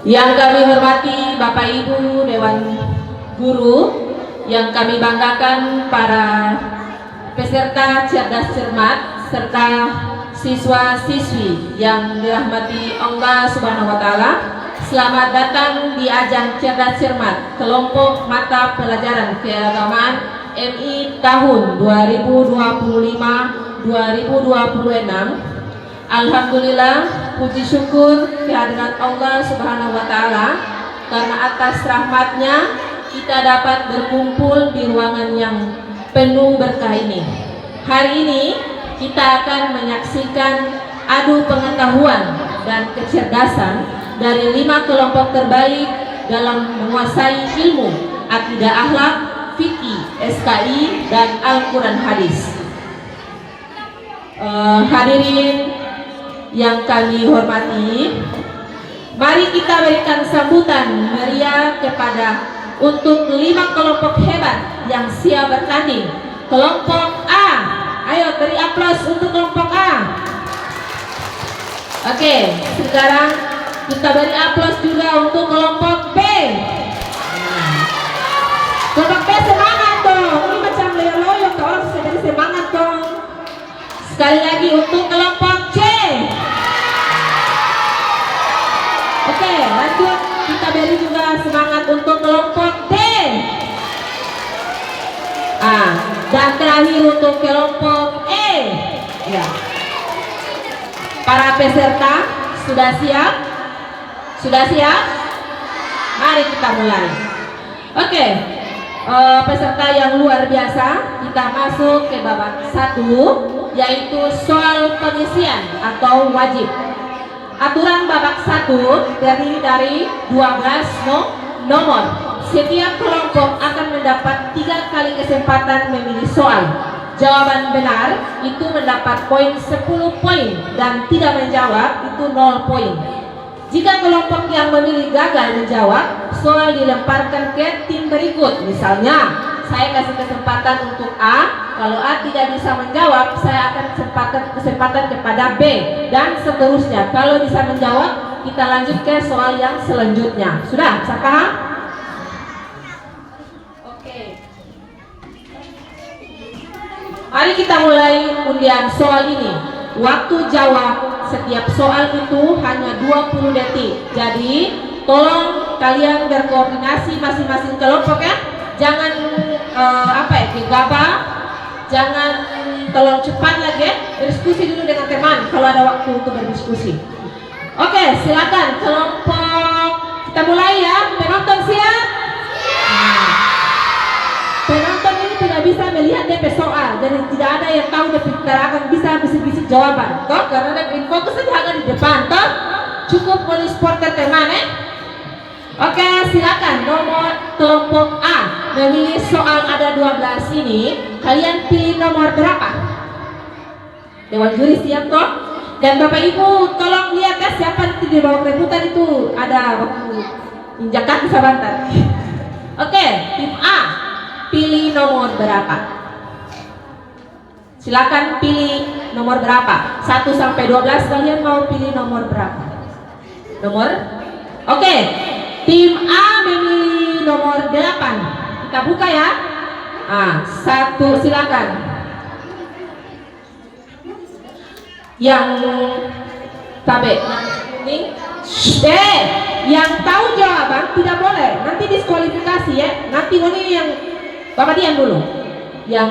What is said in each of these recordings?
Yang kami hormati Bapak Ibu Dewan Guru, yang kami banggakan para peserta cerdas cermat serta siswa-siswi yang dirahmati Allah Subhanahu wa taala. Selamat datang di ajang cerdas cermat kelompok mata pelajaran keagamaan MI tahun 2025-2026. Alhamdulillah, puji syukur kehadirat Allah Subhanahu wa taala karena atas rahmatnya kita dapat berkumpul di ruangan yang penuh berkah ini. Hari ini kita akan menyaksikan adu pengetahuan dan kecerdasan dari 5 kelompok terbaik dalam menguasai ilmu akidah akhlak, fikih, SKI, dan Al-Quran hadis. Hadirin yang kami hormati, mari kita berikan sambutan meriah kepada untuk 5 kelompok hebat yang siap bertanding. Kelompok A, ayo beri aplaus untuk kelompok A. Oke, sekarang kita beri aplaus juga untuk kelompok B. Kelompok B semangat dong, ini macam loyo-loyo ke orang sudah semangat dong. Sekali lagi untuk kelompok C. Oke, lanjut kita beri juga semangat untuk kelompok D. Dan terakhir untuk kelompok E. Ya. Para peserta sudah siap? Sudah siap? Mari kita mulai. Oke, peserta yang luar biasa, kita masuk ke babak 1, yaitu soal pengisian atau wajib. Aturan babak 1 terdiri dari 12 nomor. Setiap kelompok akan mendapat 3 kali kesempatan memilih soal. Jawaban benar itu mendapat poin 10 poin dan tidak menjawab itu 0 poin. Jika kelompok yang memilih gagal menjawab, soal dilemparkan ke tim berikut. Misalnya, saya kasih kesempatan untuk A, kalau A tidak bisa menjawab, saya akan kesempatan kepada B, dan seterusnya. Kalau bisa menjawab, kita lanjut ke soal yang selanjutnya. Sudah, bisa paham? Oke. Mari kita mulai undian soal ini. Waktu jawab setiap soal itu hanya 20 detik. Jadi, tolong kalian berkoordinasi masing-masing kelompok ya. Jangan gegabah, jangan terlalu cepat lagi ya. Berdiskusi dulu dengan teman kalau ada waktu untuk berdiskusi. Oke, silakan kelompok, kita mulai ya. Penonton siap? Penonton ini tidak bisa melihat DP soal, jadi tidak ada yang tahu DP akan bisa bisik-bisik jawaban. Toh, karena DP fokus saja ada di depan. Toh, cukup polis porter teman Oke, silakan nomor kelompok A memilih soal ada 12 ini. Kalian pilih nomor berapa? Dewan juri siap toh? Dan Bapak Ibu tolong lihat ya siapa nanti di bawah rebutan itu ada waktu injak kaki sabantar. Oke, tim A pilih nomor berapa? Silakan pilih nomor berapa? 1 sampai 12 kalian mau pilih nomor berapa? Nomor? Oke. Tim A memilih nomor 8. Kita buka ya. 1 silakan. Yang tabe kuning. Yang tahu jawaban tidak boleh. Nanti diskualifikasi ya. Nanti ini yang Bapak diam dulu. Yang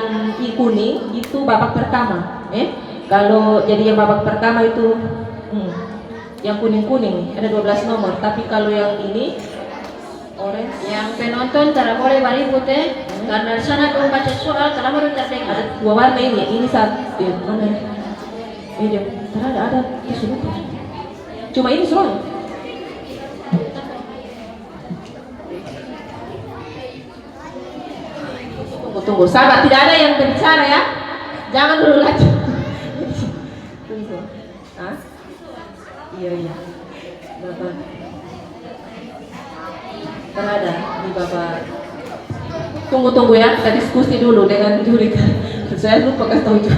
kuning itu babak pertama. Kalau jadi yang babak pertama itu yang kuning-kuning ada 12 nomor, tapi kalau yang ini orange, yang penonton tidak boleh beribut karena di sana belum baca soal karena baru terdengar. ada 2 warna ini satu mana dia ada cuma ini soal. Tunggu sahabat, tidak ada yang berbicara ya, jangan dulu lagi. Iya. Bapak terada di Bapak. Tunggu ya, kita diskusi dulu dengan juri. Saya lupa kasih tahu juga.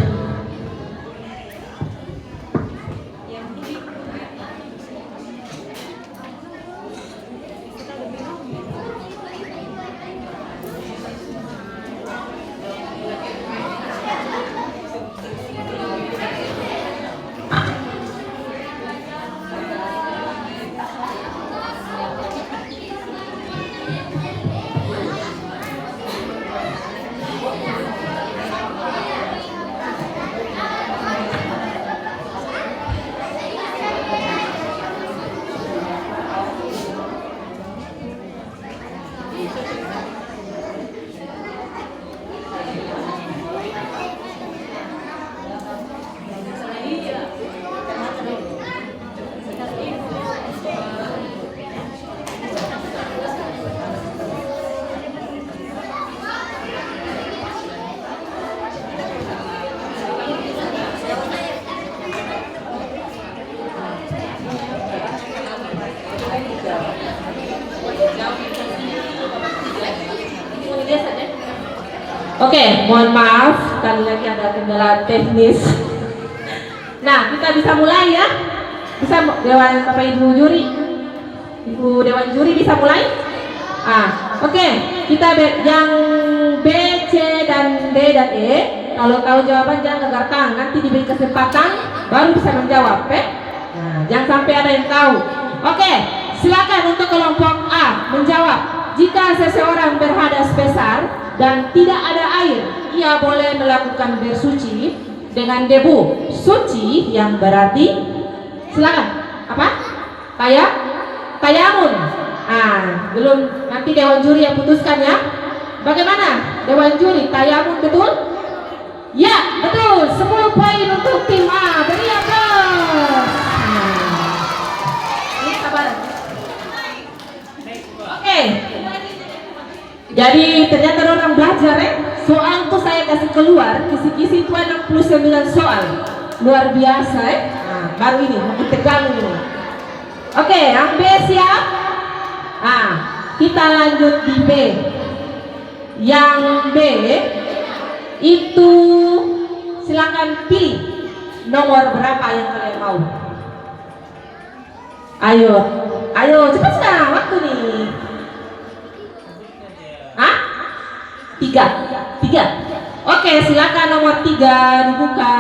Oke, mohon maaf kali lagi ada kendala teknis. Nah, kita bisa mulai ya. Bisa Dewan Bapak Ibu juri, Ibu Dewan juri bisa mulai. Oke, kita yang B, C dan D dan E. Kalau tahu jawaban jangan angkat tangan, nanti diberi kesempatan baru bisa menjawab. Nah, jangan sampai ada yang tahu. Oke, silakan untuk kelompok A menjawab. Jika seseorang berhadas besar dan tidak ada air, ia boleh melakukan bersuci dengan debu. Suci yang berarti silakan apa? Tayamun. Belum, nanti Dewan Juri yang putuskan ya. Bagaimana Dewan Juri? Tayamun betul? Ya, betul. 10 poin untuk tim A. Beri aplaus. Ini sabar. Oke. Jadi ternyata orang belajar ya. Soal tuh saya kasih keluar, kisi-kisi itu 69 soal. Luar biasa ya. Baru ini, makin tegang ini. Oke, yang B siap? Kita lanjut di B. Yang B itu silakan pilih nomor berapa yang kalian mau. Ayo cepat sekarang waktu nih. Tiga. Oke, silakan nomor 3 dibuka.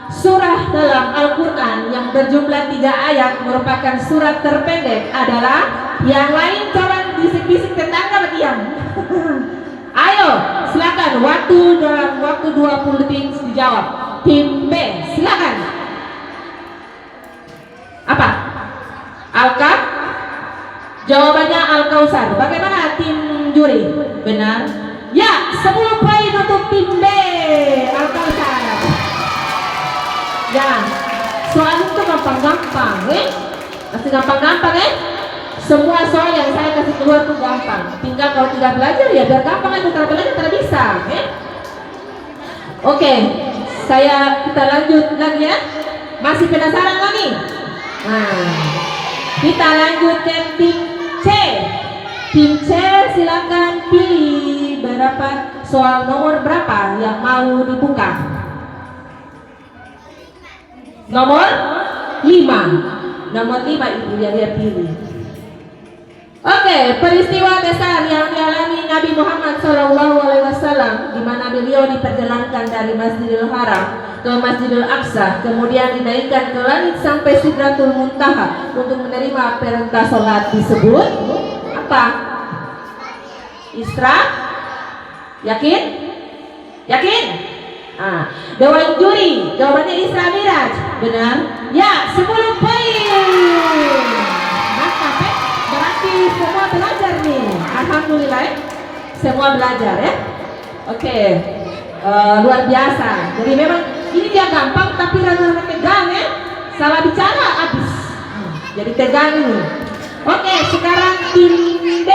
Surah dalam Al-Quran yang berjumlah 3 ayat merupakan surat terpendek adalah. Yang lain coba bisik-bisik tetangga diam. Ayo, silakan dalam waktu 20 detik dijawab. Tim B, silakan. Apa? Al-Kaf? Jawabannya Al-Kausar. Bagaimana tim juri? Benar? Ya, 10 poin untuk tim B. Al-Kausar. Ya, soal itu gampang-gampang, masih gampang-gampang Semua soal yang saya kasih keluar tuh gampang. Tinggal kalau tidak belajar ya biar gampang aja, kalau belajar tidak bisa. Oke, kita lanjut lagi ya. Masih penasaran lagi? Kita lanjut ke tim C. Tim C silakan pilih berapa soal nomor berapa yang mau dibuka. Nomor 5. Nomor 5 Ibu yang dia pilih. Oke, peristiwa besar yang dialami Nabi Muhammad SAW di mana beliau diperjalankan dari Masjidil Haram ke Masjidil Aqsa, kemudian dinaikkan ke langit sampai Sidratul Muntaha untuk menerima perintah sholat disebut apa? Isra? Yakin? Dewan juri, jawabannya Isra Miraj. Benar? Ya, 10 poin. Mantap berarti semua belajar nih. Alhamdulillah semua belajar ya. Oke, luar biasa. Jadi memang ini dia gampang tapi rada-rada tegang ya. Salah bicara habis. Jadi tegang ini. Oke, sekarang tim D.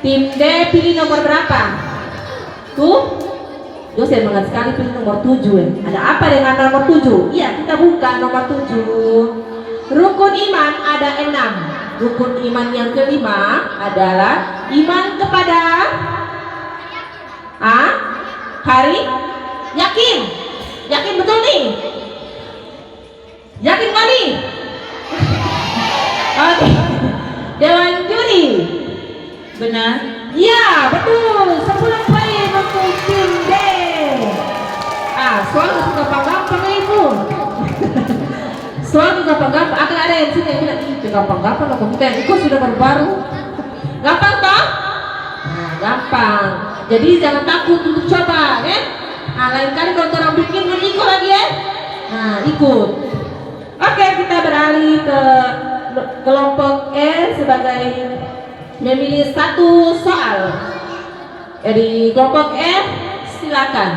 Tim D pilih nomor berapa? Tuh, dosen banget sekali pilih nomor 7 Ada apa dengan nomor 7? Iya, kita buka nomor 7. Rukun iman ada 6. Rukun iman yang kelima adalah iman kepada hari yakin betul nih? Yakin kali? Oke. Dewan juri. Benar? Ya, betul. 10 poin untuk tim D. Soal itu gampang-gampang Ibu. Soal itu gampang-gampang. Akan ada yang sini yang bilang itu gampang-gampang loh komputer. Itu sudah baru-baru. Gampang toh? Gampang. Jadi jangan takut untuk coba ya. Lain kali kalau orang bikin ikut lagi ya. Ikut. Oke, kita beralih ke kelompok E sebagai memilih 1 soal. Dari kelompok E silakan.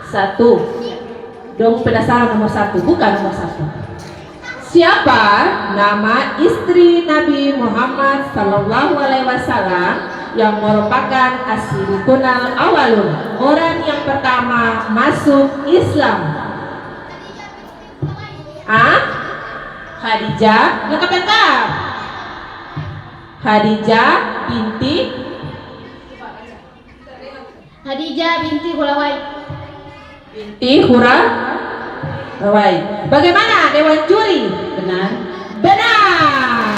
1. Dong penasaran nomor 1, bukan nomor 1. Siapa nama istri Nabi Muhammad SAW yang merupakan as-siddiqunal awalun, orang yang pertama masuk Islam? Khadijah, lengkap. Khadijah binti Hulawai. Hurawai. Bagaimana Dewan Juri? Benar. Benar.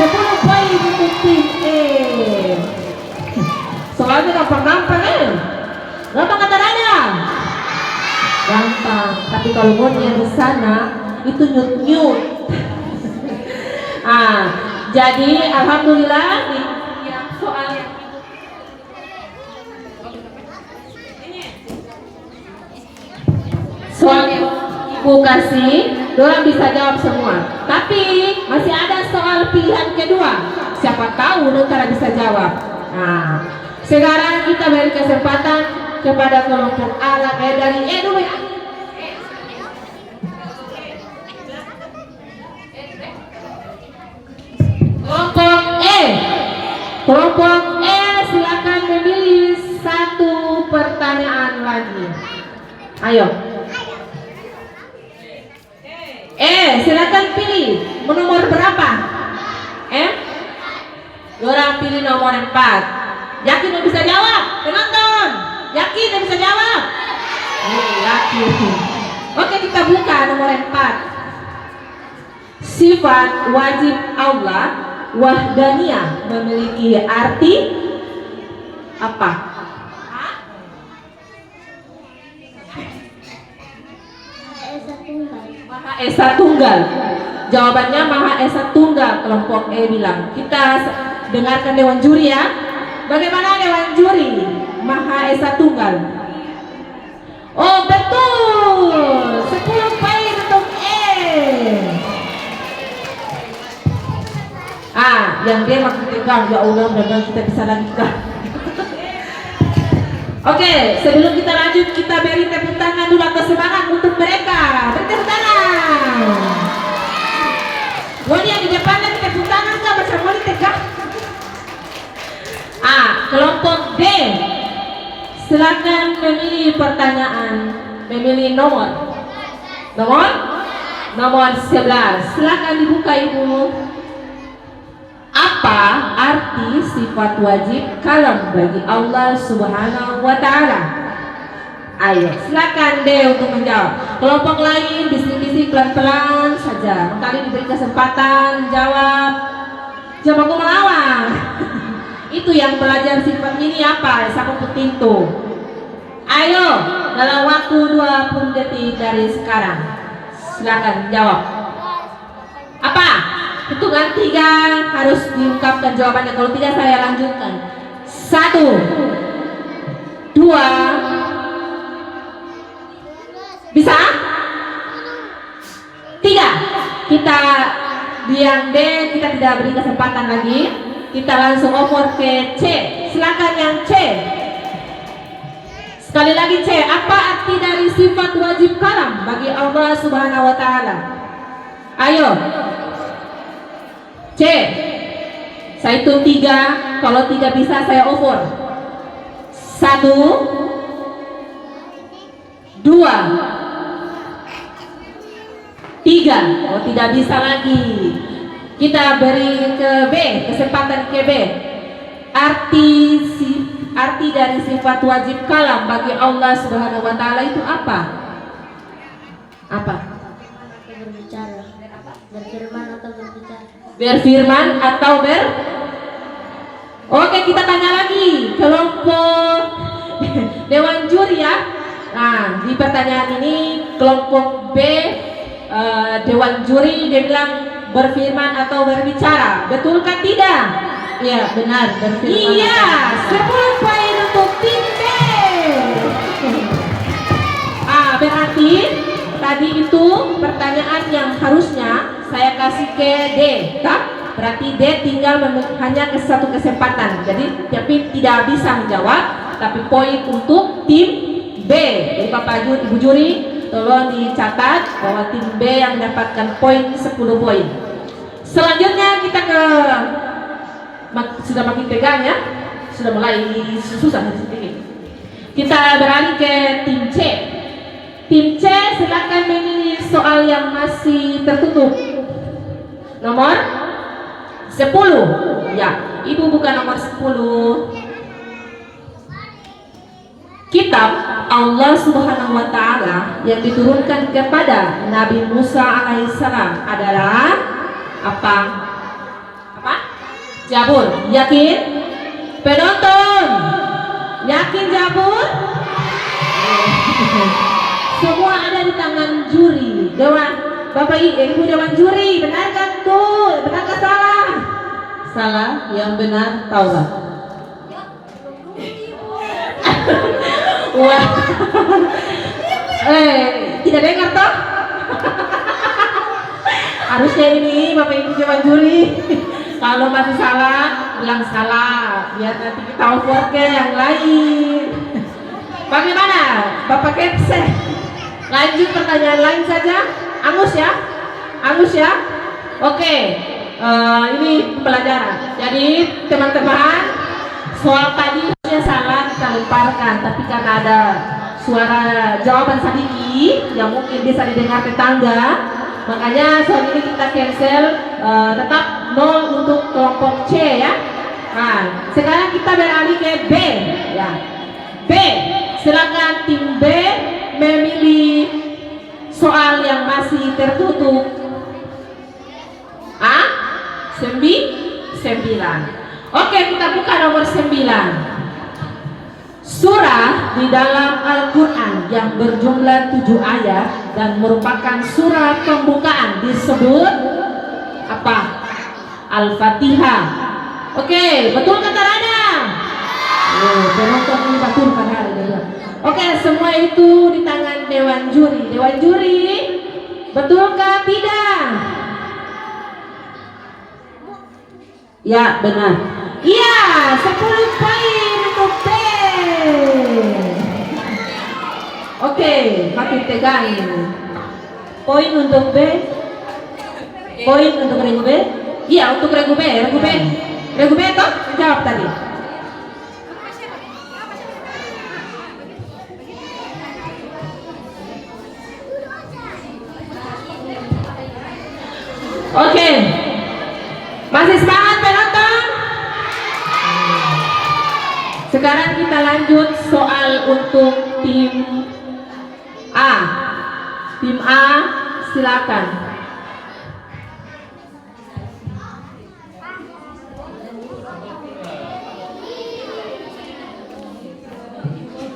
10 poin untuk tim E. Soalnya gampang-gampang gampang katanya. Gampang. Tapi kalau modnya di sana itu nyut-nyut. Jadi alhamdulillah yang soal yang soal yang ibu kasih, dorang bisa jawab semua. Tapi masih ada soal pilihan kedua. Siapa tahu Nutara bisa jawab. Sekarang kita beri kesempatan kepada kelompok A dari E dulu ya. Kelompok E silakan memilih satu pertanyaan lagi. Ayo. Silakan pilih nomor berapa? Orang pilih nomor 4. Yakin yang bisa jawab? Penonton, yakin yang bisa jawab? Yakin. Oke, kita buka nomor 4. Sifat wajib Allah wahdaniyah memiliki arti apa? Maha Esa Tunggal. Jawabannya Maha Esa Tunggal. Kelompok E bilang. Kita dengarkan Dewan Juri ya. Bagaimana Dewan Juri? Maha Esa Tunggal. Oh betul. 10 poin untuk E. Yang dia makin tegang. Ya Allah, mudah-mudahan kita bisa lanjutkan. Oke, sebelum kita lanjut, kita beri tepuk tangan dulu atau semangat untuk mereka. Beri tepuk tangan. Wali yang di depannya tepuk tangan nggak macam wali tegang. Kelompok D, silakan memilih pertanyaan, memilih nomor 11. Silakan dibuka ibu. Apa arti sifat wajib kalam bagi Allah Subhanahu wa Ta'ala? Ayo, silakan deh untuk menjawab. Kelompok lain bisik-bisik pelan-pelan saja. Kali diberi kesempatan jawab. Jangan mau melawan. Itu yang belajar sifat ini apa? Siapa penting tuh? Ayo, dalam waktu 20 detik dari sekarang. Silakan jawab. Apa? Hitungan 3 harus diungkapkan jawabannya. Kalau tidak saya lanjutkan. 1, 2, bisa? 3. Kita di yang D kita tidak beri kesempatan lagi. Kita langsung over ke C. Silakan yang C. Sekali lagi C. Apa arti dari sifat wajib kalam bagi Allah Subhanahu wa Ta'ala? Ayo. C. Saya hitung 3. Kalau 3 bisa saya over. 1, 2, 3. Oh tidak bisa lagi. Kita beri ke B. Kesempatan ke B. Arti dari sifat wajib kalam bagi Allah Subhanahu wa Ta'ala itu apa? Apa? Berbicara. Berfirman atau berbicara. Berfirman atau Oke, kita tanya lagi kelompok Dewan Juri ya. Nah, di pertanyaan ini kelompok B Dewan Juri dia bilang berfirman atau berbicara. Betulkah tidak? Iya, benar, berfirman. Iya, 10 poin untuk tim B. Berarti tadi itu pertanyaan yang harusnya saya kasih ke D, tak? Berarti D tinggal hanya ke satu kesempatan. Jadi tapi tidak bisa menjawab, tapi poin untuk tim B. Jadi Bapak Ibu Juri, tolong dicatat bahwa tim B yang mendapatkan poin 10 poin. Selanjutnya kita ke sudah makin tegang ya, sudah mulai susah sedikit. Kita beralih ke tim C. Tim C silakan memilih soal yang masih tertutup. Nomor 11. 10. Ya, Ibu buka nomor 10. Kitab Allah Subhanahu wa taala yang diturunkan kepada Nabi Musa alaihissalam adalah apa? Apa? Zabur. Yakin? Penonton, yakin Zabur? Semua ada di tangan juri. Dewan Bapak Ibu Dewan juri, benarkah tuh? Benarkah salah? Salah, yang benar Taurat. Wah, tidak dengar toh? Harusnya ini Bapak Ibu Dewan juri. Kalau masih salah, bilang salah. Biar nanti kita offer ke yang lain. Bagaimana, Bapak Kepse? Lanjut pertanyaan lain saja. Angus ya, Angus ya. Oke, ini pembelajaran. Jadi teman-teman, soal tadi harusnya salah kita lemparkan, tapi karena ada suara jawaban sedikit yang mungkin bisa didengar tetangga, makanya soal ini kita cancel. Tetap 0 untuk kelompok C ya. Nah, sekarang kita beralih ke B ya. B, silakan tim B memilih soal yang masih tertutup. 9. Oke, kita buka nomor 9. Surah di dalam Al-Quran yang berjumlah 7 ayat dan merupakan surah pembukaan disebut apa? Al-Fatihah. Oke, betul kata Rana? Penonton ini betul kan hari ini. Oke, semua itu di tangan Dewan Juri. Dewan Juri, betulkah tidak? Ya, benar. Iya, 10 poin untuk B. Oke, makin tegangin. Poin untuk B. Poin untuk regu B. Iya, untuk regu B. Regu B toh? Jawab tadi. Oke. Masih semangat penonton? Sekarang kita lanjut soal untuk tim A. Tim A, silakan.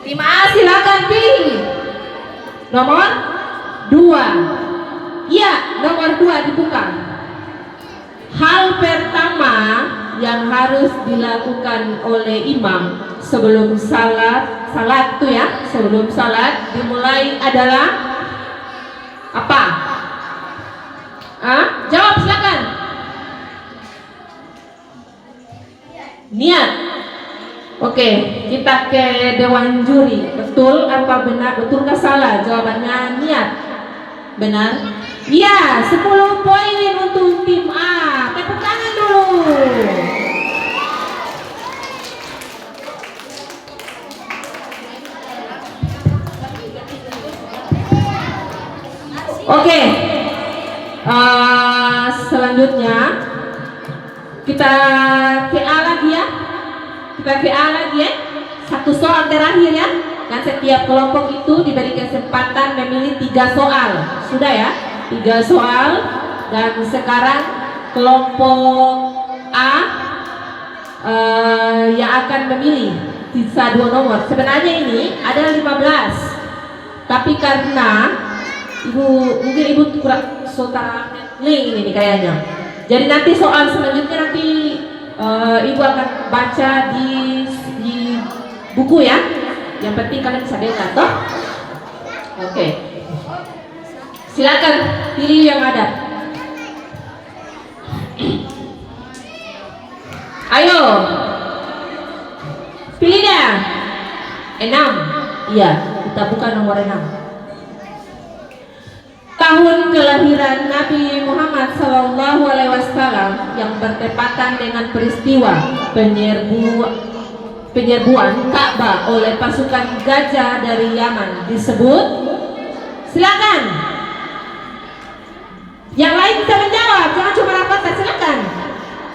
Tim A silakan pilih. Nomor 2. Iya, nomor 2 dibuka. Hal pertama yang harus dilakukan oleh imam sebelum salat tuh ya, sebelum salat dimulai adalah apa? Jawab silakan. Niat. Oke, kita ke Dewan Juri. Betul apa benar? Betulkah salah? Jawabannya niat. Benar? Iya, 10 poin untuk tim A. Tepuk tangan dulu. Oke, selanjutnya kita ke A lagi ya. Satu soal terakhir ya. Dan setiap kelompok itu diberi kesempatan memilih 3 soal. Sudah ya, 3 soal. Dan sekarang kelompok A yang akan memilih sisa 2 nomor. Sebenarnya ini ada 15, tapi karena mungkin ibu kurang saudara link ini kayaknya. Jadi nanti soal selanjutnya nanti ibu akan baca di buku ya. Yang penting kalian bisa dengar toh. Oke. Silakan pilih yang ada. Ayo. Pilih dah. 6. Iya, kita buka nomor 6. Tahun kelahiran Nabi Muhammad SAW yang bertepatan dengan peristiwa penyerbuan Ka'bah oleh pasukan gajah dari Yaman disebut. Silakan. Yang lain bisa menjawab, jangan cuma rapat. Silakan.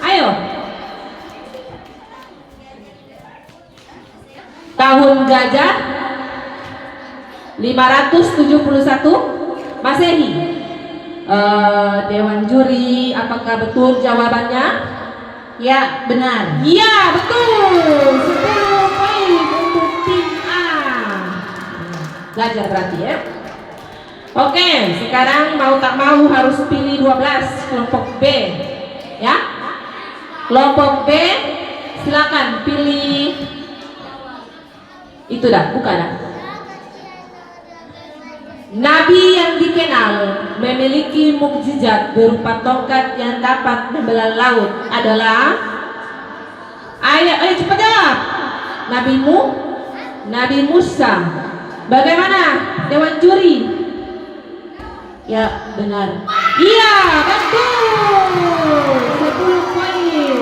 Ayo. Dijajah 571 Masehi. Dewan juri, apakah betul jawabannya? Ya, benar. Iya, betul. 10 poin untuk tim A. Belajar berarti ya. Oke, sekarang mau tak mau harus pilih 12 kelompok B. Ya. Kelompok B, silakan pilih. Itu dah, buka dah. Nabi yang dikenal memiliki mukjizat berupa tongkat yang dapat membelah laut adalah, ayo cepat jawab. Nabi Musa. Bagaimana Dewan Juri? Ya, benar. Iya, betul. 10 poin.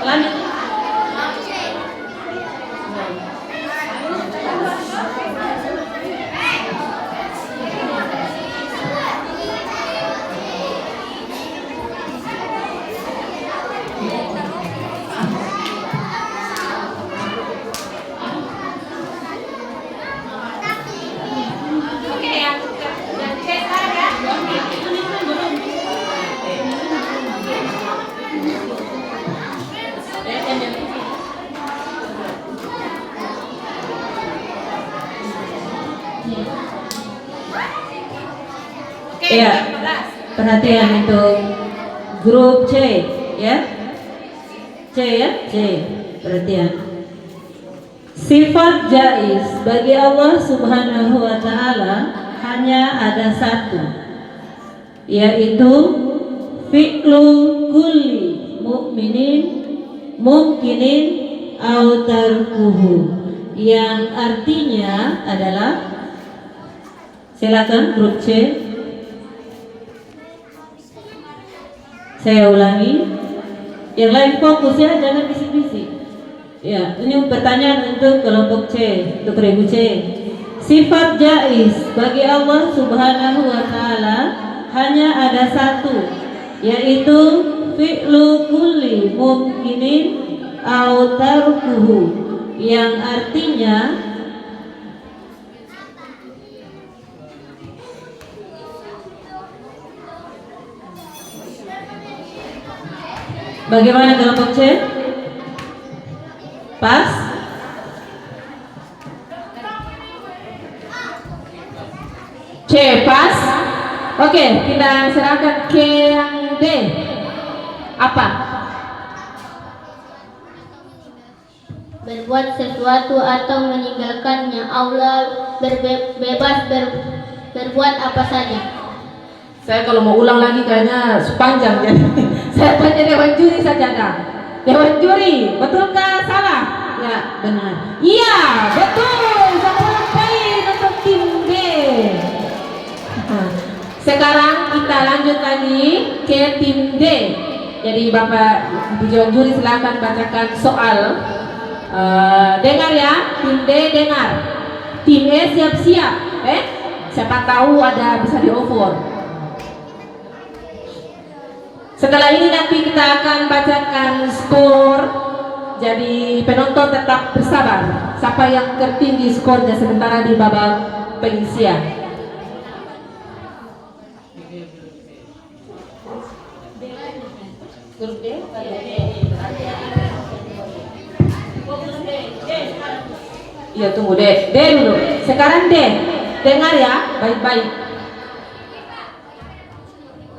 Lanjut. Oke, yang C sekarang ya. Oke, Iya. 15. Perhatian untuk grup C, ya. C ya, C. Perhatian. Sifat jaiz bagi Allah Subhanahu wa taala hanya ada satu, yaitu fi'lu kulli mu'minin mungkinin au tarkuhu, yang artinya adalah, silakan grup C. Saya ulangi, yang lain fokus ya, jangan bisik-bisik. Ya, ini pertanyaan untuk kelompok C, untuk regu C. Sifat jaiz bagi Allah Subhanahu wa taala hanya ada satu, yaitu fi'lu kulli mumkinin au tarkuhu, yang artinya bagaimana kelompok C? Pas? C pas. Oke, kita serahkan ke yang D. Apa? Berbuat sesuatu atau meninggalkannya. Allah bebas berbuat apa saja. Saya kalau mau ulang lagi kayaknya sepanjang jadi. Saya tanya Dewan Juri saja dah. Dewan Juri, betulkah salah? Ya, benar. Iya, betul. 10 poin untuk tim D. Sekarang kita lanjut lagi ke tim D. Jadi Bapak Ibu Dewan Juri silakan bacakan soal. Dengar ya, tim D dengar. Tim E siap-siap. Siapa tahu ada bisa di-over. Setelah ini nanti kita akan bacakan skor. Jadi penonton tetap bersabar. Siapa yang tertinggi skornya sementara di babak pengisian. Grup D? Iya, tunggu D. D dulu. Sekarang D. Dengar ya, baik-baik.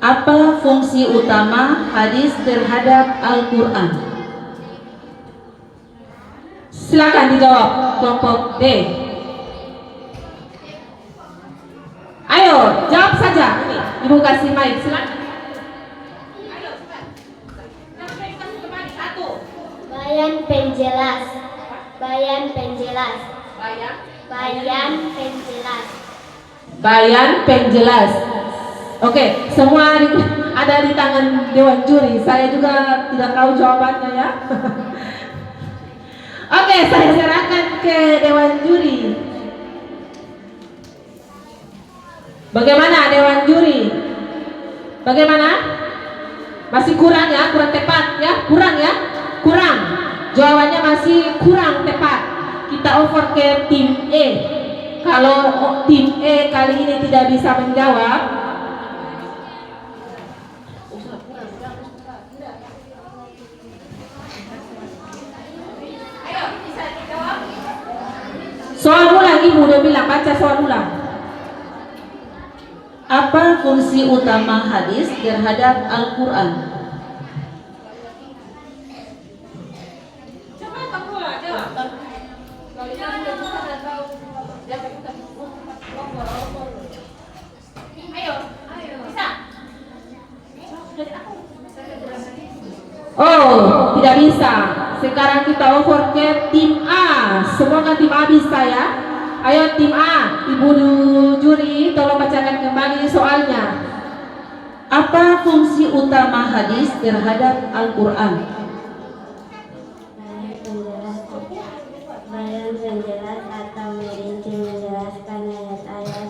Apa fungsi utama hadis terhadap Al-Quran? Silakan dijawab kelompok D. Ayo, jawab saja. Ibu kasih mic, silakan. Bayan penjelas. Bayan penjelas. Bayan penjelas. Bayan penjelas. Oke, semua ada di tangan Dewan Juri. Saya juga tidak tahu jawabannya ya. Oke, saya serahkan ke Dewan Juri. Bagaimana Dewan Juri? Bagaimana? Masih kurang ya, kurang tepat ya, kurang ya, kurang. Jawabannya masih kurang tepat. Kita over ke tim E. Kalau tim E kali ini tidak bisa menjawab, soal ulang, Ibu udah bilang, baca soal ulang. Apa fungsi utama hadis terhadap Al-Quran? Oh, tidak bisa. Sekarang kita over ke tim A. Semoga tim A bisa ya. Ayo tim A, Ibu juri tolong bacakan kembali soalnya. Apa fungsi utama hadis terhadap Al-Quran? Bayan penjelas atau merinci menjelaskan ayat-ayat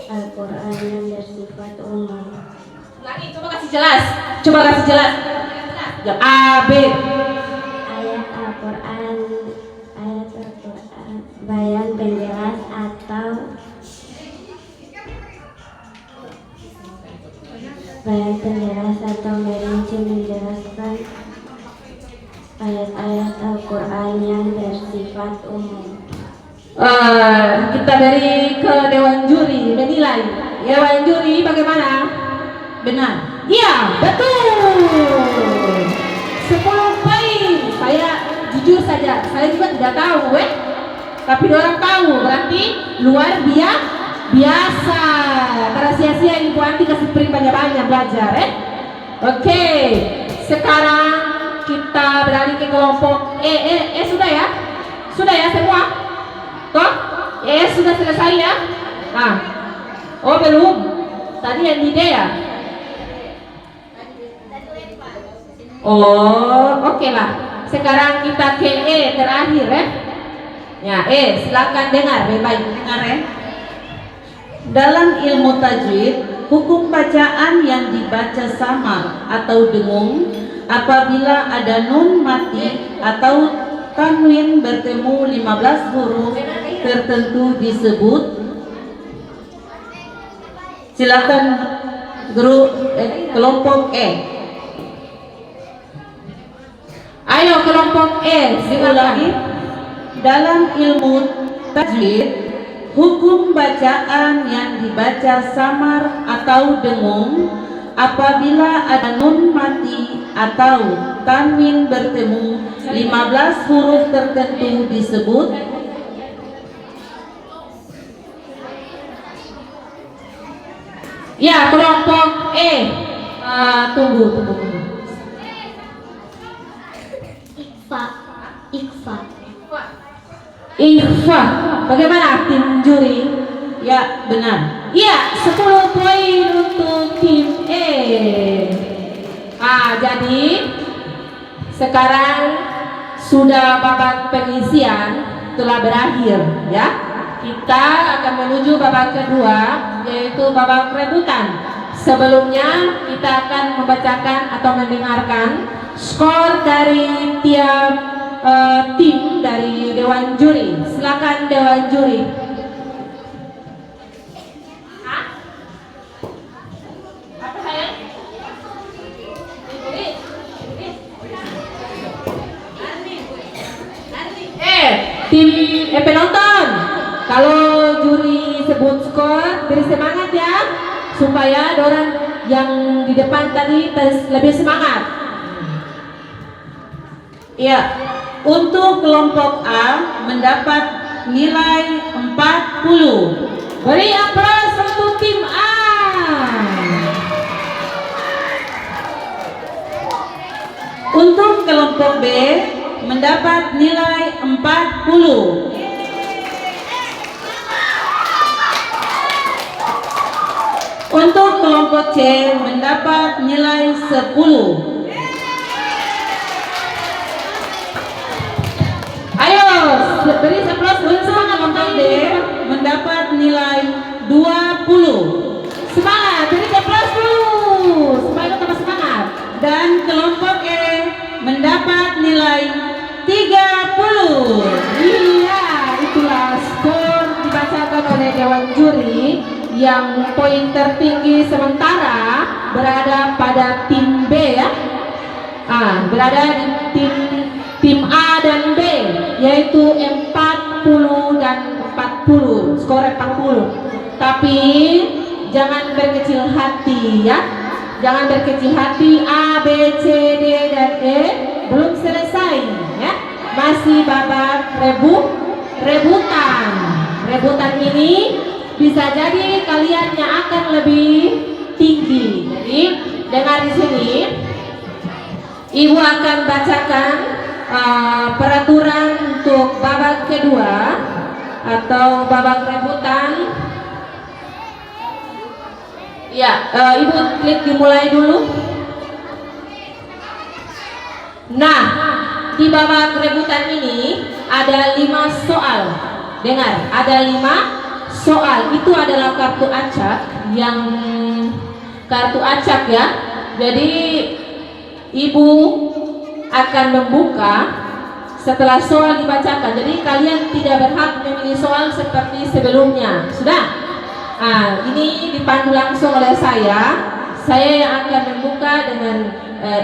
Al-Quran yang bersifat umum. Lagi, coba kasih jelas. Coba kasih jelas. Yang A, B. Ayat Al-Quran, bayan penjelas atau merinci menjelaskan ayat-ayat Al-Quran yang bersifat umum. Kita beri ke Dewan Juri menilai. Dewan Juri bagaimana? Benar. Iya, betul. 10 poin. Saya jujur saja, saya juga tidak tahu, tapi orang tahu, berarti luar biasa. Karena sia-sia Ibu Anti kasih print banyak-banyak belajar, Oke, sekarang kita beralih ke kelompok E. Sudah ya? Sudah ya semua? Toh? Sudah selesai ya? Nah, oh belum. Tadi yang di D ya? Oh, oke lah. Sekarang kita ke E terakhir ya. Ya, silakan dengar baik-baik. Dengar Dalam ilmu tajwid, hukum bacaan yang dibaca samar atau dengung apabila ada nun mati atau tanwin bertemu 15 huruf tertentu disebut. Silakan kelompok E. Ayo kelompok E, Diulangi. Dalam ilmu tajwid, hukum bacaan yang dibaca samar atau dengung apabila ada nun mati atau tanwin bertemu 15 huruf tertentu disebut. Ya, kelompok E. Tunggu. Ikhfa. Bagaimana tim juri? Ya, benar. Iya, 10 poin untuk tim E. Jadi sekarang sudah babak pengisian telah berakhir ya. Kita akan menuju babak kedua, yaitu babak rebutan. Sebelumnya kita akan membacakan atau mendengarkan skor dari tiap tim dari Dewan Juri. Silakan Dewan Juri. Apa sayang? Tim penonton, kalau juri sebut skor, beri semangat ya, supaya orang yang di depan tadi lebih semangat. Ya, untuk kelompok A mendapat nilai 40. Beri aplaus untuk tim A. Untuk kelompok B mendapat nilai 40. Untuk kelompok C mendapat nilai 10. Ayo, beri aplaus untuk Untuk kelompok D mendapat nilai 20. Semangat, beri aplaus dulu supaya tambah semangat. Dan kelompok E mendapat nilai 30. Iya, itulah skor dibacakan oleh Dewan Juri yang poin tertinggi sementara berada pada tim B ya. Berada di tim A dan B, yaitu 40 dan 40, skor 40. Tapi jangan berkecil hati ya. Jangan berkecil hati, A, B, C, D, dan E belum selesai ya. Masih babak rebutan. Rebutan ini bisa jadi kaliannya akan lebih tinggi. Jadi dengar di sini, Ibu akan bacakan peraturan untuk babak kedua atau babak rebutan. Ya, Ibu klik dimulai dulu. Nah, di babak rebutan ini ada 5 soal. Dengar, ada 5 soal. Itu adalah kartu acak ya. Jadi Ibu akan membuka setelah soal dibacakan. Jadi kalian tidak berhak memilih soal seperti sebelumnya. Sudah? Ini dipandu langsung oleh saya. Saya yang akan membuka dengan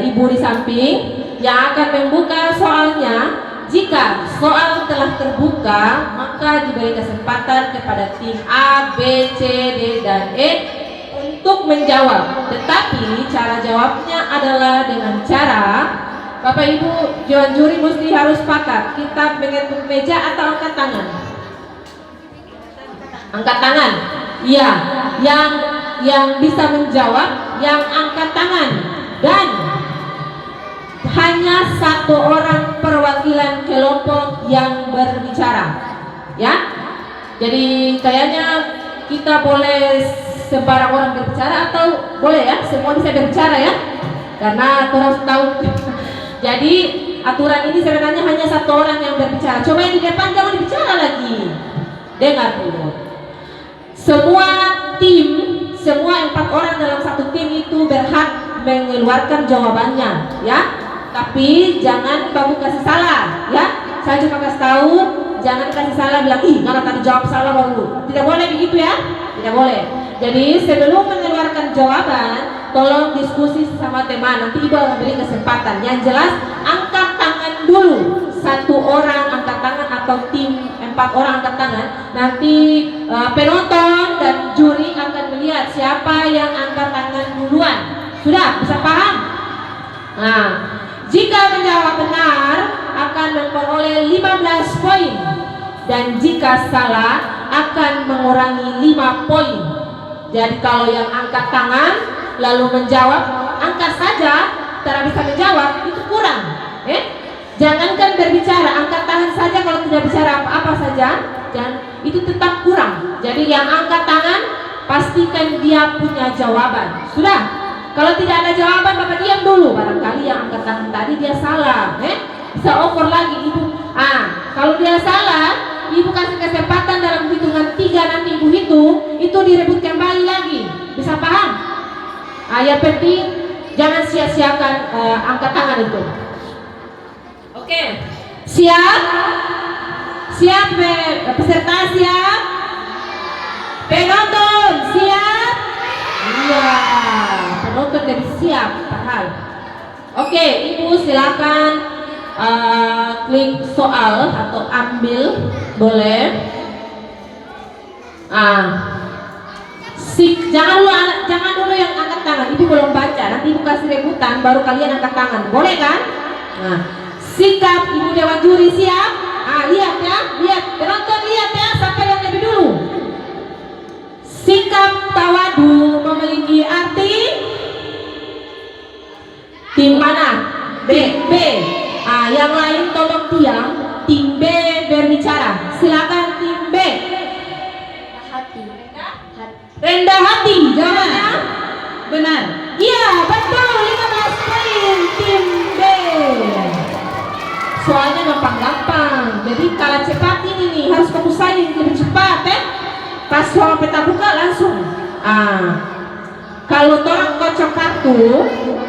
Ibu di samping yang akan membuka soalnya. Jika soal telah terbuka, maka diberi kesempatan kepada tim A, B, C, D, dan E untuk menjawab. Tetapi cara jawabnya adalah dengan cara Bapak Ibu Dewan Juri mesti harus sepakat. Kita mengetuk meja atau angkat tangan? Angkat tangan. Iya, yang bisa menjawab yang angkat tangan, dan hanya 1 orang perwakilan kelompok yang berbicara. Ya. Jadi kayaknya kita boleh sembarang orang berbicara atau boleh ya? Semua bisa berbicara ya? Karena terus tahu. Jadi aturan ini sebenarnya hanya 1 orang yang berbicara. Coba yang di depan jangan bicara lagi. Dengar dulu. Semua 4 orang dalam satu tim itu berhak mengeluarkan jawabannya, ya. Tapi jangan kamu kasih salah, ya. Saya cuma kasih tahu, jangan kasih salah bilang, ih, karena tadi jawab salah baru. Tidak boleh begitu ya, tidak boleh. Jadi sebelum mengeluarkan jawaban, tolong diskusi sama teman. Nanti Ibu akan beri kesempatan. Yang jelas, angkat tangan dulu. 1 orang angkat tangan atau tim 4 orang angkat tangan. Nanti penonton dan juri akan melihat siapa yang angkat tangan duluan. Sudah bisa paham? Nah, jika menjawab benar akan memperoleh 15 poin, dan jika salah akan mengurangi 5 poin. Jadi kalau yang angkat tangan lalu menjawab, angkat saja, tidak bisa menjawab, itu kurang. Jangankan berbicara, angkat tangan saja kalau tidak bicara apa-apa saja, dan itu tetap kurang. Jadi yang angkat tangan pastikan dia punya jawaban. Sudah? Kalau tidak ada jawaban, Bapak diam dulu. Barangkali yang angkat tangan tadi dia salah, bisa over lagi Ibu. Kalau dia salah, Ibu kasih kesempatan dalam hitungan 3, nanti Ibu hitung, itu direbut kembali lagi. Bisa paham? Yang penting jangan sia-siakan angkat tangan itu. Oke, siap? Siap peserta, siap? Penonton siap? Iya, penonton dari siap, paham. Oke, Ibu silakan klik soal atau ambil, boleh. Jangan dulu yang angkat tangan. Ibu belum baca, nanti Ibu kasih rebutan, baru kalian angkat tangan, boleh kan? Sikap Ibu Dewan Juri siap? Lihat ya, lihat penonton, lihat ya, sampai yang lebih dulu. Sikap tawadu memiliki arti tim mana? B. Yang lain tolong diam. Tim B berbicara. Silakan tim B. Rendah hati. Jawabannya Benar. iya, betul. 15 poin tim B. Soalnya gampang-gampang. Jadi kalah cepat ini nih, harus kamu saing lebih cepat Pas soal peta buka langsung. Kalau orang kocok kartu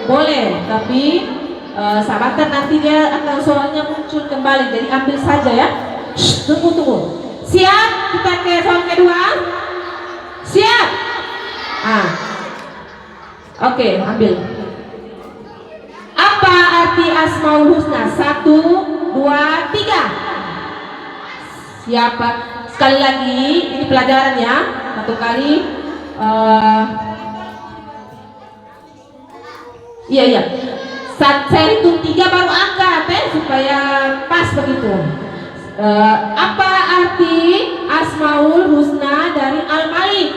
boleh, tapi sahabat nanti dia akan soalnya muncul kembali, jadi ambil saja ya. Shh, tunggu. Siap? Kita ke soal kedua. Siap? Oke, ambil. Apa arti Asmaul Husna? 1, 2, 3. Siapa? Sekali lagi, ini pelajaran ya. Satu kali. Iya. Saya hitung 3 baru angkat supaya pas begitu. Apa arti Asmaul Husna dari Al-Malik?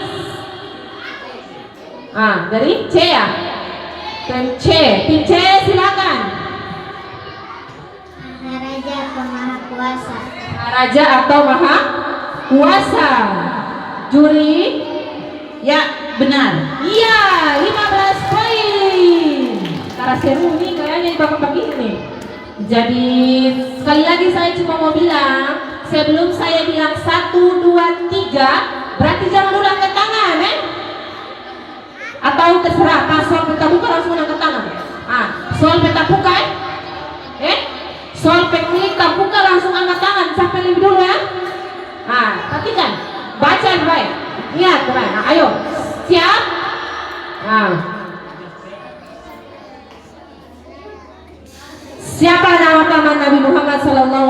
Dari C ya. Tim C silakan. Maharaja atau Maha Kuasa. Raja atau Maha Kuasa. Juri? Ya, benar. Iya, 15 poin. Karena seru nih kayaknya bapak ini. Jadi sekali lagi saya cuma mau bilang, sebelum saya bilang 1, 2, 3, berarti jangan ulang ke tangan atau terserah, pas soal peta buka langsung angkat tangan. Soal peta buka soal peta buka langsung angkat tangan sampai lebih dulu ya. Perhatikan, baca baik, lihat baik. Ayo, siap. Siapa nama paman Nabi Muhammad SAW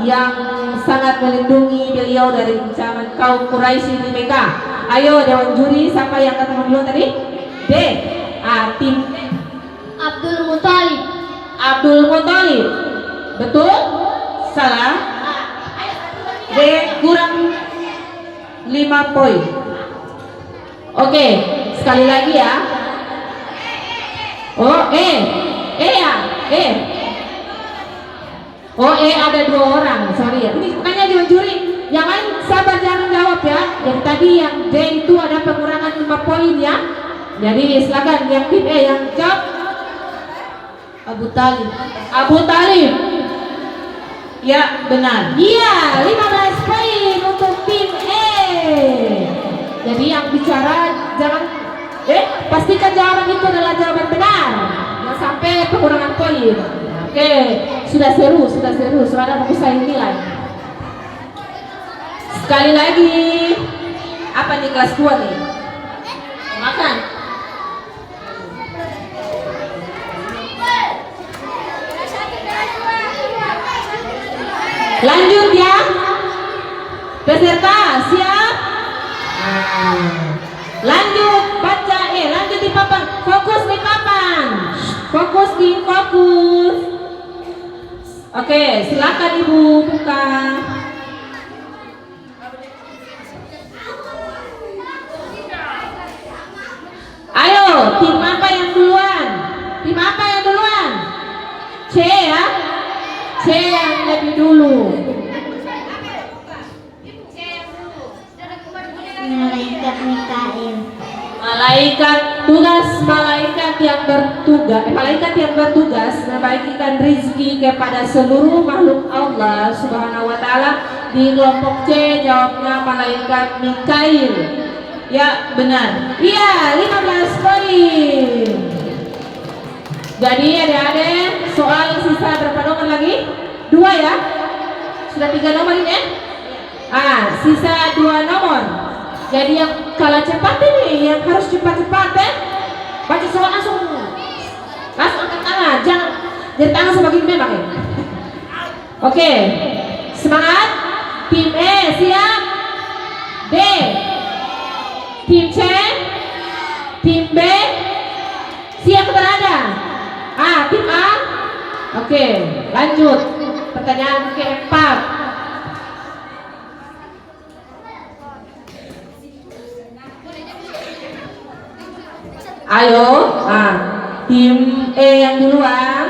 yang sangat melindungi beliau dari ancaman kaum Quraisy di Mekah? Ayo dewan juri, siapa yang kata dulu tadi? D. Tim Abdul Muthalib. Abdul Muthalib. Betul? Salah. D kurang 5 poin. Oke, sekali lagi ya. Oh, ya. Oh, ada 2 orang. Sorry ya. Ini bukannya dewan juri. Yang lain sabar jangan jawab ya. Yang tadi yang D itu ada pengurangan 5 poin ya. Jadi silakan yang tim E yang jawab. Abu Talib. Ya, benar. Iya, 15 poin untuk tim E. Jadi yang bicara jangan pastikan jawaban itu adalah jawaban benar. Jangan sampai pengurangan poin. Oke, sudah seru. Sudah bagus saya nilai. Sekali lagi, apa nih kelas 2 nih? Makan. Lanjut ya. Peserta siap? Lanjut baca lanjut di papan. Fokus di papan. Fokus. Oke, silakan Ibu buka. Ayo, tim apa yang duluan? C ya. C yang lebih dulu. Malaikat Mikail. Malaikat yang bertugas membagikan rizki kepada seluruh makhluk Allah Subhanahu wa taala. Di kelompok C jawabnya malaikat Mikail. Ya, benar. Iya, 15 poin. Jadi adik-adik, soal sisa berapa nomor lagi? 2 ya? Sudah 3 nomor ini ya? Sisa 2 nomor. Jadi yang kalah cepat ini, yang harus cepat-cepat baca soal langsung angkat tangan, jangan jadi tangan sebagai memang ya. Oke, semangat. Tim E siap. D. Tim C, tim B siap berada. Tim A. Oke, lanjut. Pertanyaan keempat. Ayo, tim E yang duluan.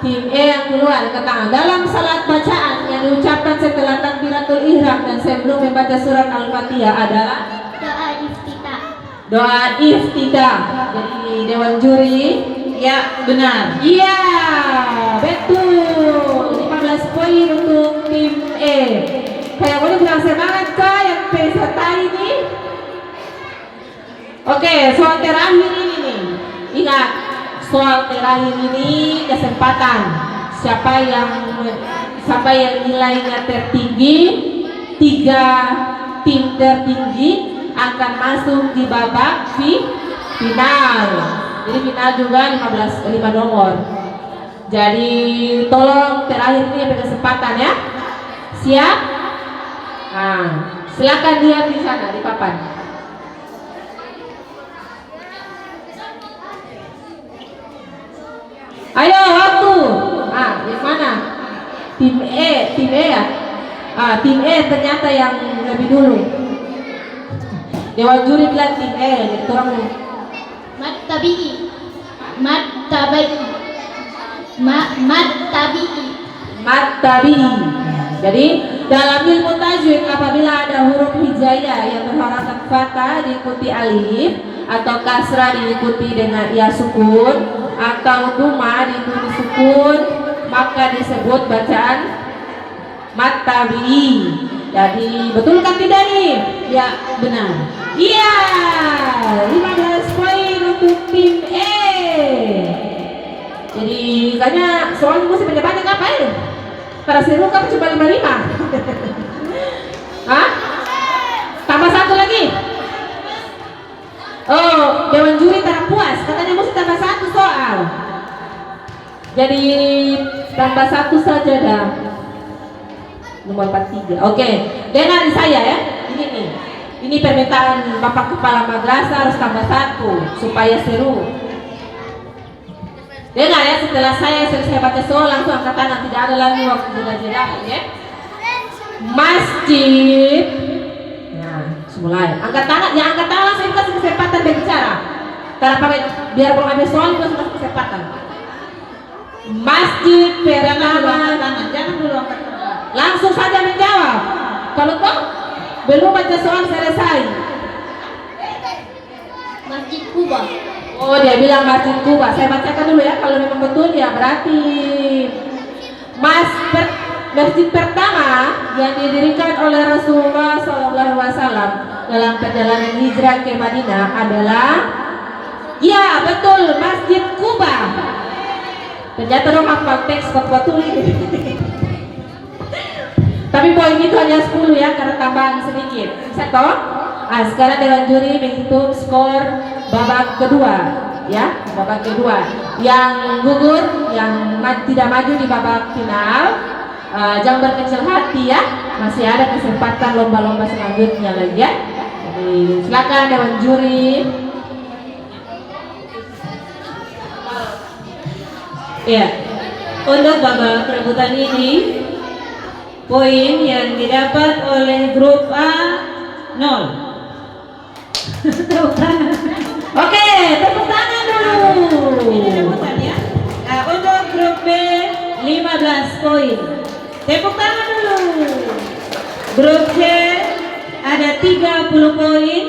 Angkat tangan. Dalam salat bacaan yang diucapkan setelah takbiratul ihram dan sebelum membaca surat Al-Fatihah adalah doa iftitah. Jadi dewan juri, ya benar. Iya, betul. 15 poin untuk tim E. Kayak boleh bilang semangat kah yang peserta ini? Oke, soal terakhir ini nih. Ingat, soal terakhir ini kesempatan. Siapa yang nilainya tertinggi, 3 tim tertinggi akan masuk di babak final. Jadi final juga 5 nomor. Jadi tolong terakhir ini ada kesempatan ya. Siap? Nah, silakan lihat di sana di papan. Ayo waktu. Yang mana? Tim E ya. Tim E ternyata yang lebih dulu. Dewan juri bilang tim E, jadi orang Mat tabi'i. Jadi dalam ilmu tajwid apabila ada huruf hijaiyah yang berharakat fathah diikuti alif atau kasrah diikuti dengan ya sukun atau duma diikuti sukun, maka disebut bacaan mat tabi'i. Jadi betul kan tidak nih? Ya benar. Iya, 15 poin untuk tim E. Jadi kayaknya soalnya mesti banyak apa ya? Karena seru kamu cuma 55. Hah? Tambah 1 lagi. Oh, dewan juri tak puas, katanya mesti tambah 1 soal. Jadi tambah 1 saja dah. Nomor 43. Oke, dengar saya ya. Ini nih. Ini permintaan Bapak Kepala Madrasah harus tambah 1 supaya seru. Dengar ya, setelah saya selesai baca soal langsung angkat tangan, tidak ada lagi waktu jeda-jeda ya. Masjid. Nah, mulai. Angkat tangan, ya angkat tangan langsung kasih kesempatan berbicara. Karena pakai biar kalau ada soal juga sudah kesempatan. Masjid pertama, jangan dulu angkat tangan. Langsung saja menjawab. Kalau toh belum baca soal selesai. Masjid Kuba. Oh, dia bilang Masjid Kuba. Saya bacakan dulu ya. Kalau memang betul ya berarti masjid pertama yang didirikan oleh Rasulullah SAW dalam perjalanan hijrah ke Madinah adalah ya betul Masjid Kuba. Ternyata dong hafal teks betul ini. Tapi poin itu hanya 10 ya karena tambahan sedikit. Bisa toh? Sekarang dewan juri menghitung skor babak kedua ya, babak kedua. Yang gugur, yang tidak maju di babak final, jangan berkecil hati ya. Masih ada kesempatan lomba-lomba selanjutnya lagi ya. Jadi silakan dewan juri. Ya, untuk babak perebutan ini poin yang didapat oleh grup A 0. Oke, tepuk tangan dulu. Ini rebutan ya. Untuk grup B 15 poin. Tepuk tangan dulu. Grup C ada 30 poin.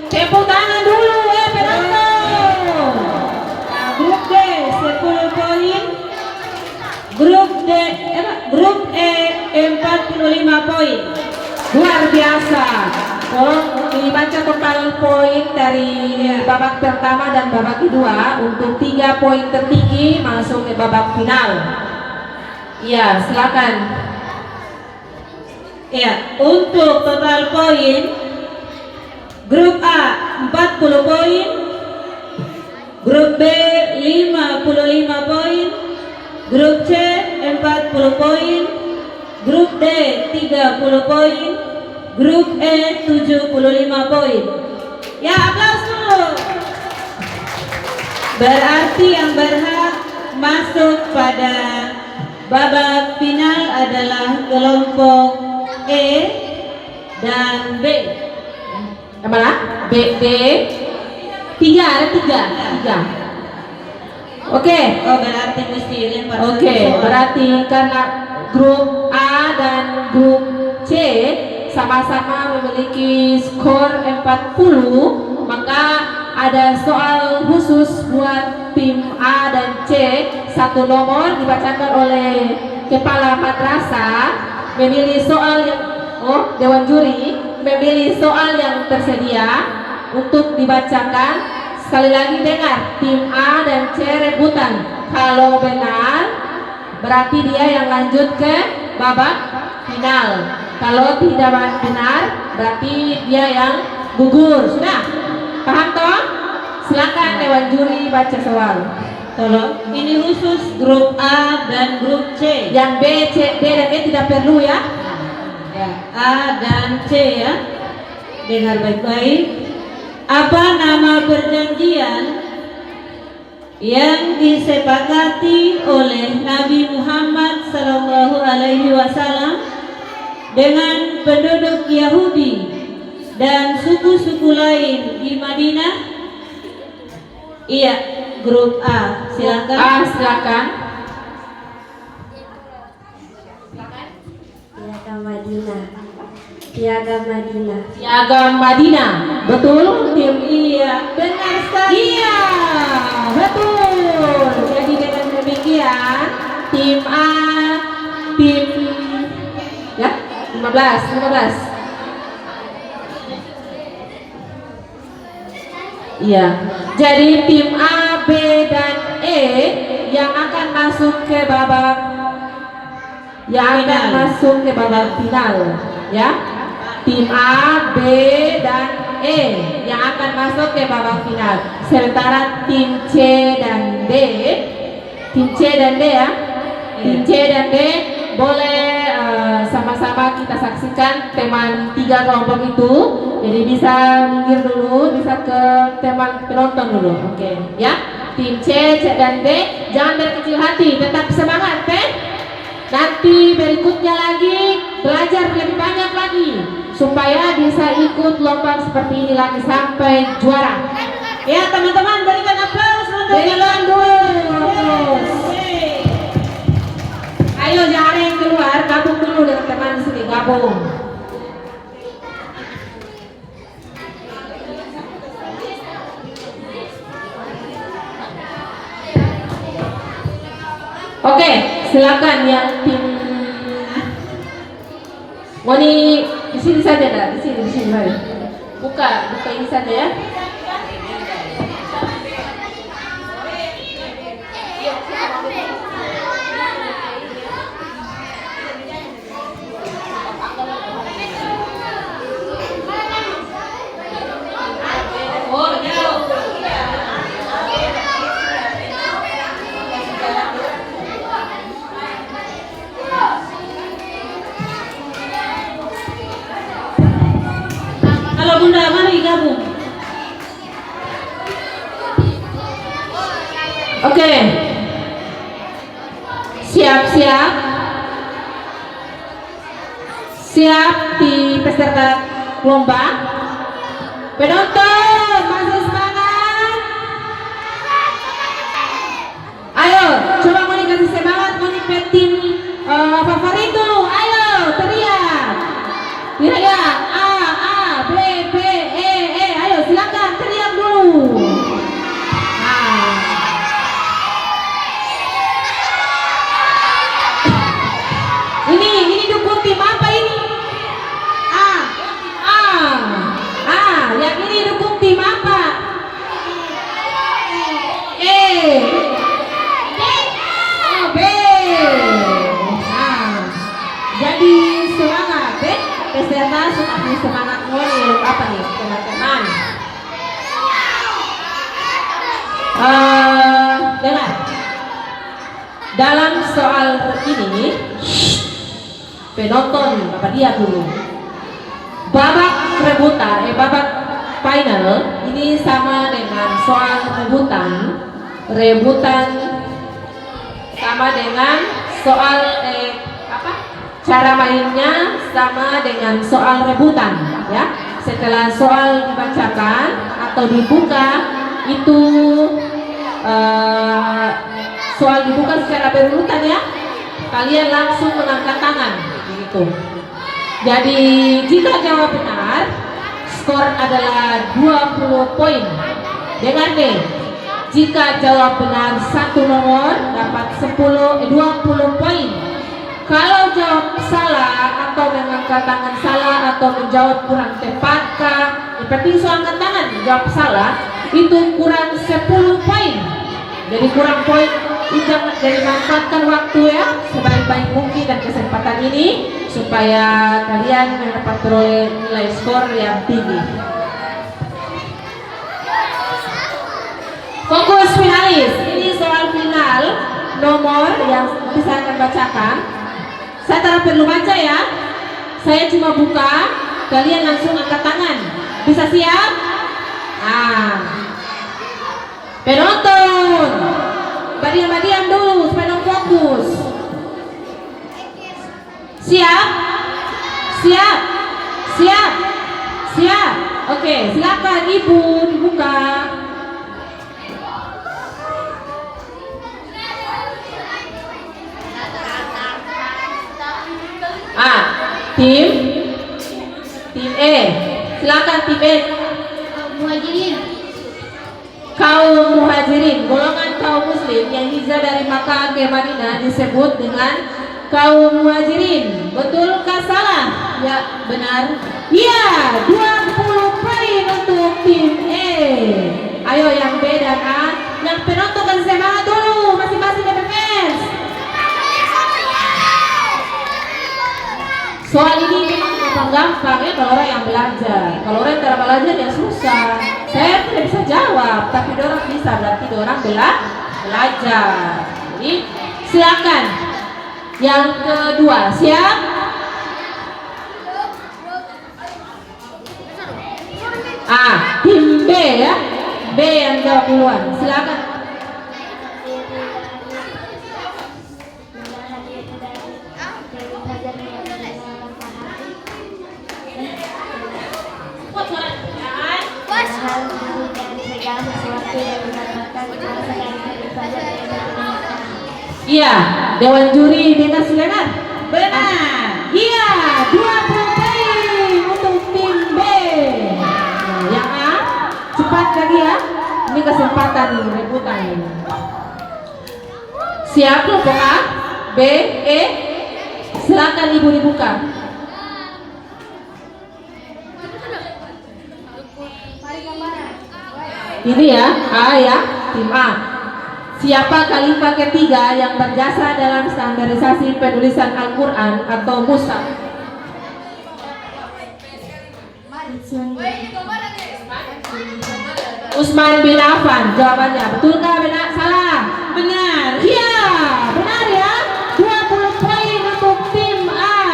Tepuk tangan dulu penonton. Grup D 10 poin. Grup E 45 poin. Luar biasa. Tolong dibaca total poin dari babak pertama dan babak kedua untuk 3 poin tertinggi masuk ke babak final. Iya, silakan. Ya, untuk total poin grup A 40 poin, grup B 55 poin, grup C 40 poin, grup D 30 poin, grup E 75 poin. Ya, aplaus dulu. Berarti yang berhak masuk pada babak final adalah kelompok E dan B. Yang mana? B, 3, ada 3. Oke. Oh, berarti mesti lempar. Oke, berarti karena grup A dan grup C sama-sama memiliki skor 40, maka ada soal khusus buat tim A dan C. 1 nomor dibacakan oleh kepala madrasah, memilih soal yang dewan juri memilih soal yang tersedia untuk dibacakan. Sekali lagi dengar, tim A dan C rebutan. Kalau benar, berarti dia yang lanjut ke babak final. Kalau tidak benar, berarti dia yang gugur. Sudah? Paham toh? Silakan Dewan Juri baca soal. Tolong, ini khusus grup A dan grup C. Yang B, C, D dan E tidak perlu ya. Ya, A dan C ya. Dengar baik-baik. Apa nama perjanjian yang disepakati oleh Nabi Muhammad SAW dengan penduduk Yahudi dan suku-suku lain di Madinah? Iya, grup A. Silakan. A, silakan. Piagam Madinah. Piagam Madinah. Piagam Madinah. Betul? Tim Iya, benar sekali. Iya, betul. Jadi dengan demikian tim A, tim ya 15. Iya. Jadi tim A, B dan E yang akan masuk ke babak final, ya. Tim A, B dan E yang akan masuk ke babak final. Sementara tim C dan D, ya, tim C dan D boleh sama-sama kita saksikan teman 3 kelompok itu. Jadi bisa minggir dulu, bisa ke teman penonton dulu, oke? Ya, tim C dan D jangan berkecil hati, tetap semangat, Nanti berikutnya lagi belajar lebih banyak lagi supaya bisa ikut lomba seperti ini lagi sampai juara. Ya teman-teman, berikan aplaus untuk Berikan dulu aplaus. Ayo jangan ada yang keluar, gabung dulu dengan teman di sini, gabung. Oke, silakan yang tim Moni di sini saja dah, di sini mari. Buka ini saja ya. Oh, jauh. Kalau Bunda, mari gabung. Oke. Siap-siap. Siap di peserta lomba. Penonton, masih semangat? Ayo, coba mau dikasih semangat, mau tim favorit dulu. Ayo, teriak. Teriak. A, B, B, E. Ayo, silakan teriak dulu. Ini dukung tim apa ini? Yang ini dukung tim apa? E. Oh, B. Jadi semangat, peserta sudah semangat mulai apa nih, teman-teman? Dengar. Dalam soal ini, penonton, Bapak lihat dulu. Babak babak final ini sama dengan soal rebutan sama dengan soal cara mainnya sama dengan soal rebutan, ya. Setelah soal dibacakan atau dibuka itu soal dibuka secara berurutan, ya. Kalian langsung mengangkat tangan begitu. Jadi jika jawab benar, skor adalah 20 poin. Dengar nih, jika jawab benar satu nomor dapat 20 poin. Kalau jawab salah atau mengangkat tangan salah atau menjawab kurang tepatkah, itu penting soal angkat tangan. Jawab salah itu kurang 10 poin. Jadi kurang poin itu jadi manfaatkan waktu ya sebaik-baik mungkin dan kesempatan ini supaya kalian mendapat peroleh nilai skor yang tinggi. Fokus finalis. Ini soal final nomor yang bisa akan bacakan. Saya tak perlu baca ya. Saya cuma buka, kalian langsung angkat tangan. Bisa siap? Penonton, badiam dulu supaya fokus. Siap? Siap? Siap? Siap? Oke, silakan Ibu dibuka. Tim E, silakan tim E. Muhajirin. Kaum muhajirin, golongan kaum muslim yang hijrah dari Makkah ke Madinah disebut dengan kaum muhajirin. Betulkah salah? Ya, benar. Iya, 20 poin untuk tim E. Ayo yang B dan A, yang penonton kasih semangat dulu, masing-masing defense. Soal ini memang gampang ya kalau orang yang belajar. Kalau orang yang tidak belajar ya susah. Saya tidak bisa jawab, tapi orang bisa, berarti orang belajar. Jadi silakan. Yang kedua, siap? Tim B ya. B yang jawab duluan. Silakan. Iya, Dewan Juri dengan silakan. Benar. Iya, 20 poin untuk tim B. Nah, yang A, cepat lagi ya. Ini kesempatan rebutan ini. Siap kelompok A, B, E. Silakan Ibu dibuka. Ini ya, A ya, tim A. Siapa khalifah ketiga yang berjasa dalam standarisasi penulisan Al-Quran atau Mushaf? Utsman bin Affan. Jawabannya betulkah benar? Salah. Benar. Iya, benar ya. 20 poin untuk tim A.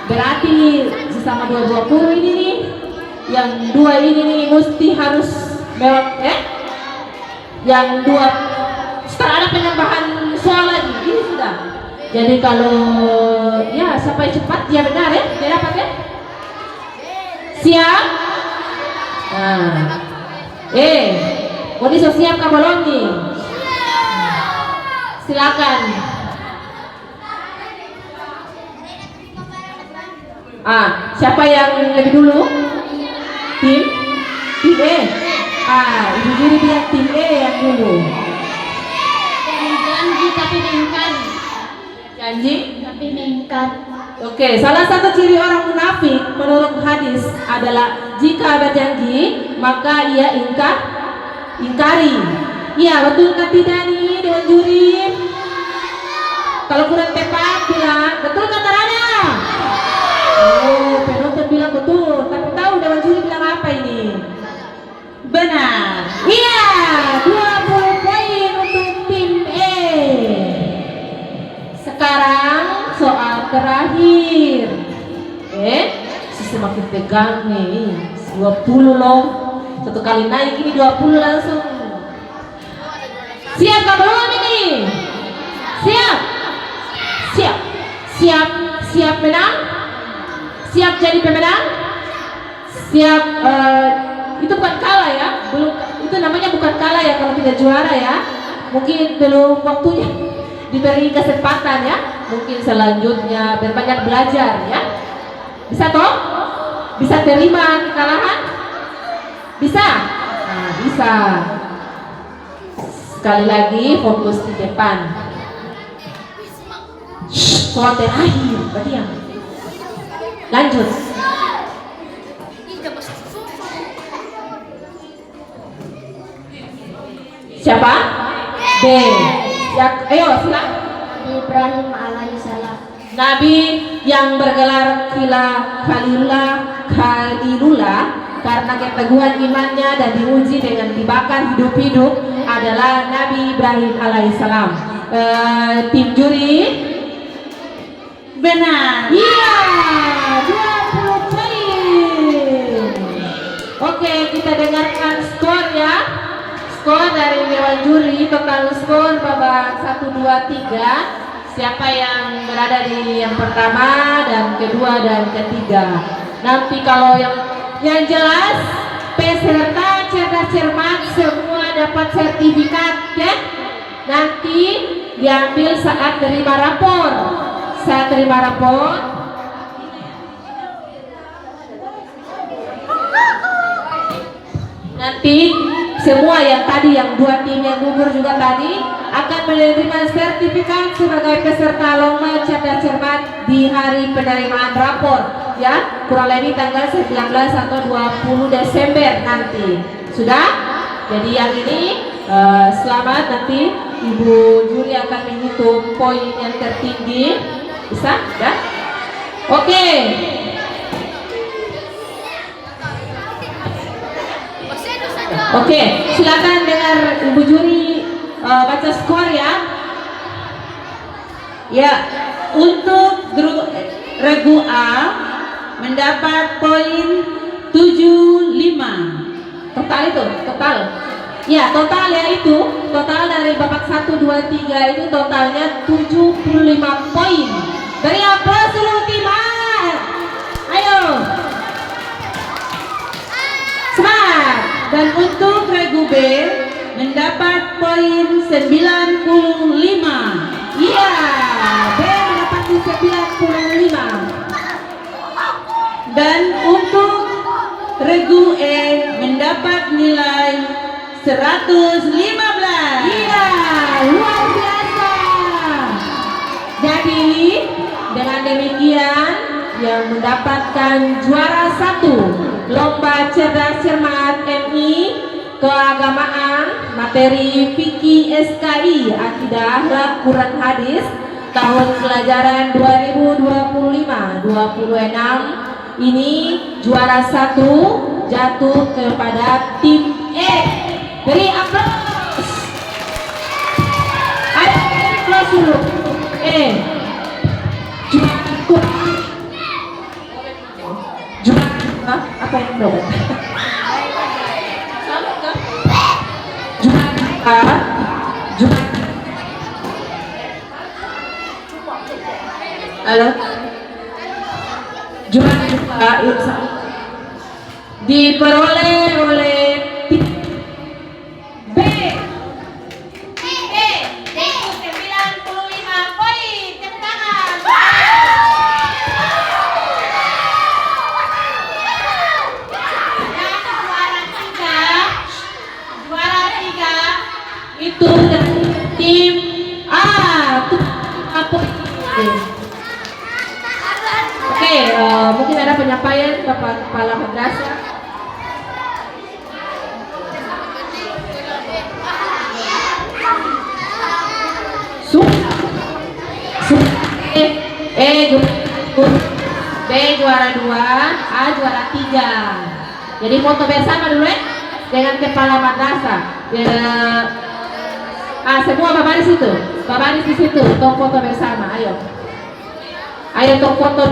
Berarti sesama 20 ini nih. Yang dua ini nih mesti harus mewah yang dua setelah ada penambahan soal lagi ini sudah. Jadi kalau ya sampai cepat dia benar ya, dia dapat ya. Siap? Kodi so siap ka belum nih? Silakan. Siapa yang lebih dulu? Tim E. Ibu juri bilang tim E yang dulu. Janji tapi mengingkari. Janji Tapi mengingkari. Oke, salah satu ciri orang munafik menurut hadis adalah jika berjanji maka ia ingkari. Iya, betul kan tidak nih Dewan Juri? Kalau kurang tepat bilang betul kata Rana. Penonton bilang betul, tapi tahu Dewan Juri bilang apa ini? Benar. Iya, 20 poin untuk tim E. Sekarang soal terakhir. Semakin tegang nih. 20 loh. Satu kali naik ini 20 langsung. Siap gak belum ini? Siap? Siap menang? Siap jadi pemenang? Siap itu bukan kalah ya, belum, itu namanya bukan kalah ya kalau tidak juara ya. Mungkin belum waktunya diberi kesempatan ya. Mungkin selanjutnya berbanyak belajar ya. Bisa toh? Bisa terima kekalahan? Bisa? Bisa. Sekali lagi fokus di depan. Soal terakhir, berdiam. Lanjut. Siapa? B. Ya, ayo silakan. Ibrahim alaihissalam. Nabi yang bergelar Khalilullah karena keteguhan imannya dan diuji dengan dibakar hidup-hidup adalah Nabi Ibrahim alaihissalam. Tim juri Benar. iya 20 poin. Oke, kita dengarkan skor ya. Skor dari dewan juri, total skor babak 1, 2, 3. Siapa yang berada di yang pertama dan kedua dan ketiga. Nanti kalau yang jelas peserta cerdas cermat semua dapat sertifikat ya. Nanti diambil saat terima rapor. Saat terima rapor nanti semua yang tadi yang dua tim yang gugur juga tadi akan menerima sertifikat sebagai peserta lomba cerdas cermat di hari penerimaan rapor ya, kurang lebih tanggal 19 atau 20 Desember nanti. Sudah? Jadi yang ini selamat, nanti Ibu juri akan menghitung poin yang tertinggi. Bisa? Ya? Oke. Oke, silakan dengar Ibu juri baca skor ya. Ya, untuk regu A mendapat poin 75. Total itu, total. Ya, total ya itu. Total dari babak 1, 2, 3 itu totalnya 75 poin. Beri aplaus dulu tim A. Ayo. Semangat. Dan untuk regu B mendapat poin 95. Iya, B mendapat 95. Dan untuk regu E mendapat nilai 115. Iya, luar biasa. Jadi dengan demikian yang mendapatkan juara 1 lomba cerdas cermat MI keagamaan materi fikih SKI akidah akhlak Quran hadis tahun pelajaran 2025-26 ini juara 1 jatuh kepada tim E. Beri aplaus. Ayo aplaus dulu. Juara apa yang dobet? Juara. Halo. Juara diperoleh oleh tim B. Tim B dengan 95 poin. Tepuk tangan. Juara 3 itu dari tim A. Oke, mungkin ada penyampaian Bapak Kepala Madrasah. B juara 2, A juara 3. Jadi foto bersama dulu ya dengan kepala madrasah. Semua Bapak di situ. Bapak di situ. Tong foto bersama. Ayo. Ayo tong foto.